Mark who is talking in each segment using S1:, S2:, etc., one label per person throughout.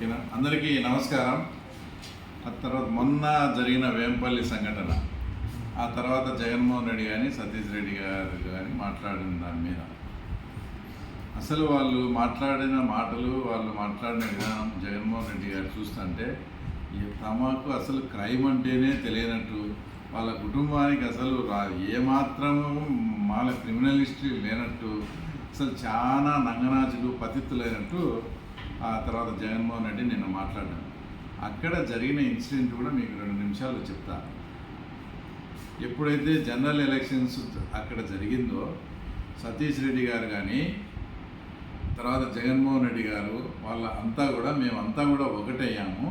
S1: ఓకేనా. అందరికీ నమస్కారం. ఆ తర్వాత మొన్న జరిగిన వేంపల్లి సంఘటన, ఆ తర్వాత జగన్మోహన్ రెడ్డి కానీ సతీష్ రెడ్డి గారు కానీ మాట్లాడిన దాని మీద అసలు వాళ్ళు మాట్లాడిన మాటలు, వాళ్ళు మాట్లాడిన విధానం జగన్మోహన్ రెడ్డి గారు చూస్తుంటే తమకు అసలు క్రైమ్ అంటేనే తెలియనట్టు, వాళ్ళ కుటుంబానికి అసలు ఏమాత్రము వాళ్ళ క్రిమినల్ హిస్టరీ లేనట్టు, అసలు చాలా నంగనాచులు పతిత్తులైనట్టు ఆ తర్వాత జగన్మోహన్ రెడ్డి నిన్న మాట్లాడాను. అక్కడ జరిగిన ఇన్సిడెంట్ కూడా మీకు 2 నిమిషాలు చెప్తాను. ఎప్పుడైతే జనరల్ ఎలక్షన్స్ అక్కడ జరిగిందో సతీష్ రెడ్డి గారు కానీ తర్వాత జగన్మోహన్ రెడ్డి గారు వాళ్ళంతా కూడా మేమంతా కూడా ఒకటయ్యాము.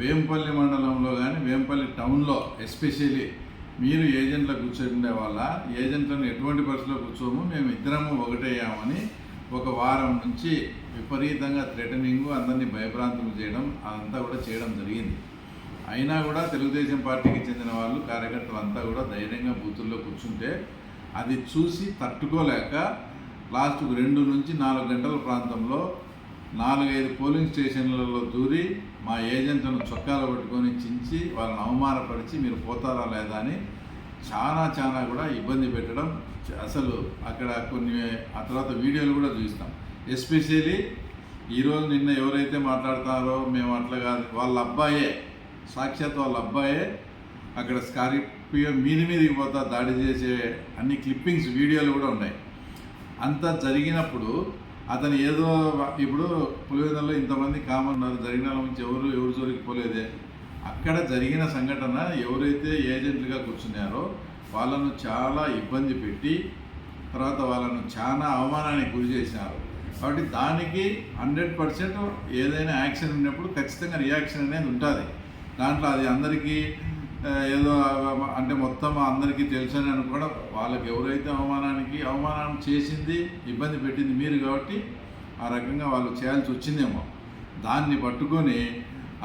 S1: వేంపల్లి మండలంలో కానీ వేంపల్లి టౌన్లో ఎస్పెషల్లీ మీరు ఏజెంట్లో కూర్చుండే వాళ్ళ ఏజెంట్లను ఎటువంటి పరిస్థితిలో కూర్చోము, మేము ఇద్దరము ఒకటయ్యామని ఒక వారం నుంచి విపరీతంగా థ్రెటనింగ్, అందరినీ భయభ్రాంతులు చేయడం అదంతా కూడా చేయడం జరిగింది. అయినా కూడా తెలుగుదేశం పార్టీకి చెందిన వాళ్ళు కార్యకర్తలు అంతా కూడా ధైర్యంగా బూతుల్లో కూర్చుంటే అది చూసి తట్టుకోలేక లాస్ట్కు 2 నుంచి 4 గంటల ప్రాంతంలో 4-5 పోలింగ్ స్టేషన్లలో దూరి మా ఏజెంట్లను చొక్కాలు పట్టుకొని చించి వాళ్ళని అవమానపరిచి మీరు పోతారా లేదా అని చాలా కూడా ఇబ్బంది పెట్టడం. అసలు అక్కడ కొన్ని ఆ తర్వాత వీడియోలు కూడా చూస్తాం. ఎస్పెషల్లీ ఈరోజు నిన్న ఎవరైతే మాట్లాడతారో మేము అట్లా కాదు, వాళ్ళ అబ్బాయే, సాక్షాత్ వాళ్ళ అబ్బాయే అక్కడ స్కార్పియో మీదికి పోతా దాడి చేసే అన్ని క్లిప్పింగ్స్ వీడియోలు కూడా ఉన్నాయి. అంతా జరిగినప్పుడు అతను ఏదో ఇప్పుడు పులివెందులలో ఇంతమంది కామన్ ఉన్నారు, జరిగిన నుంచి ఎవరు జోలికి పోలేదే. అక్కడ జరిగిన సంఘటన ఎవరైతే ఏజెంట్లుగా కూర్చున్నారో వాళ్ళను చాలా ఇబ్బంది పెట్టి తర్వాత వాళ్ళను చాలా అవమానానికి గురి చేసినారు. కాబట్టి దానికి 100% ఏదైనా యాక్షన్ ఉన్నప్పుడు ఖచ్చితంగా రియాక్షన్ అనేది ఉంటుంది. దాంట్లో అది అందరికీ ఏదో అంటే మొత్తం అందరికీ తెలుసని అనుకోవడం, వాళ్ళకి ఎవరైతే అవమానం చేసింది, ఇబ్బంది పెట్టింది మీరు కాబట్టి ఆ రకంగా వాళ్ళు చేయాల్సి వచ్చిందేమో. దాన్ని పట్టుకొని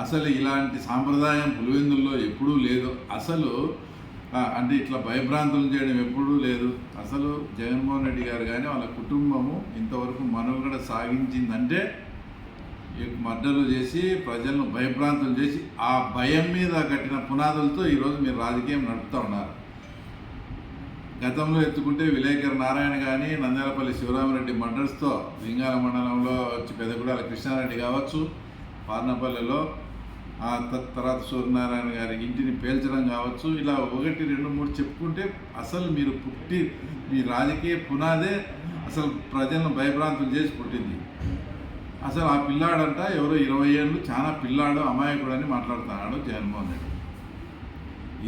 S1: అసలు ఇలాంటి సాంప్రదాయం పులివెందుల్లో ఎప్పుడూ లేదు, అసలు అంటే ఇట్లా భయభ్రాంతులు చేయడం ఎప్పుడూ లేదు. అసలు జగన్మోహన్ రెడ్డి గారు కానీ వాళ్ళ కుటుంబము ఇంతవరకు మనుగడ సాగించిందంటే మర్డర్లు చేసి ప్రజలను భయభ్రాంతులు చేసి ఆ భయం మీద కట్టిన పునాదులతో ఈరోజు మీరు రాజకీయం నడుపుతూ ఉన్నారు. గతంలో ఎత్తుకుంటే విలేకరు నారాయణ కానీ నంద్యాలపల్లి శివరామరెడ్డి మర్డర్స్తో లింగాల మండలంలో వచ్చి పెదగూడాల కృష్ణారెడ్డి కావచ్చు, పార్నపల్లిలో ఆ తర్వాత సూర్యనారాయణ గారి ఇంటిని పేల్చడం కావచ్చు, ఇలా 1, 2, 3 చెప్పుకుంటే అసలు మీరు మీ రాజకీయ పునాదే అసలు ప్రజలను భయభ్రాంతులు చేసి పుట్టింది. అసలు ఆ పిల్లాడంట ఎవరో 20 ఏళ్ళు చాలా పిల్లాడు అమాయకుడు అని మాట్లాడుతున్నాడు జగన్మోహన్ రెడ్డి.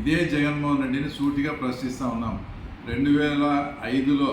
S1: ఇదే జగన్మోహన్ రెడ్డిని సూటిగా ప్రశ్నిస్తూ ఉన్నాం. 2005లో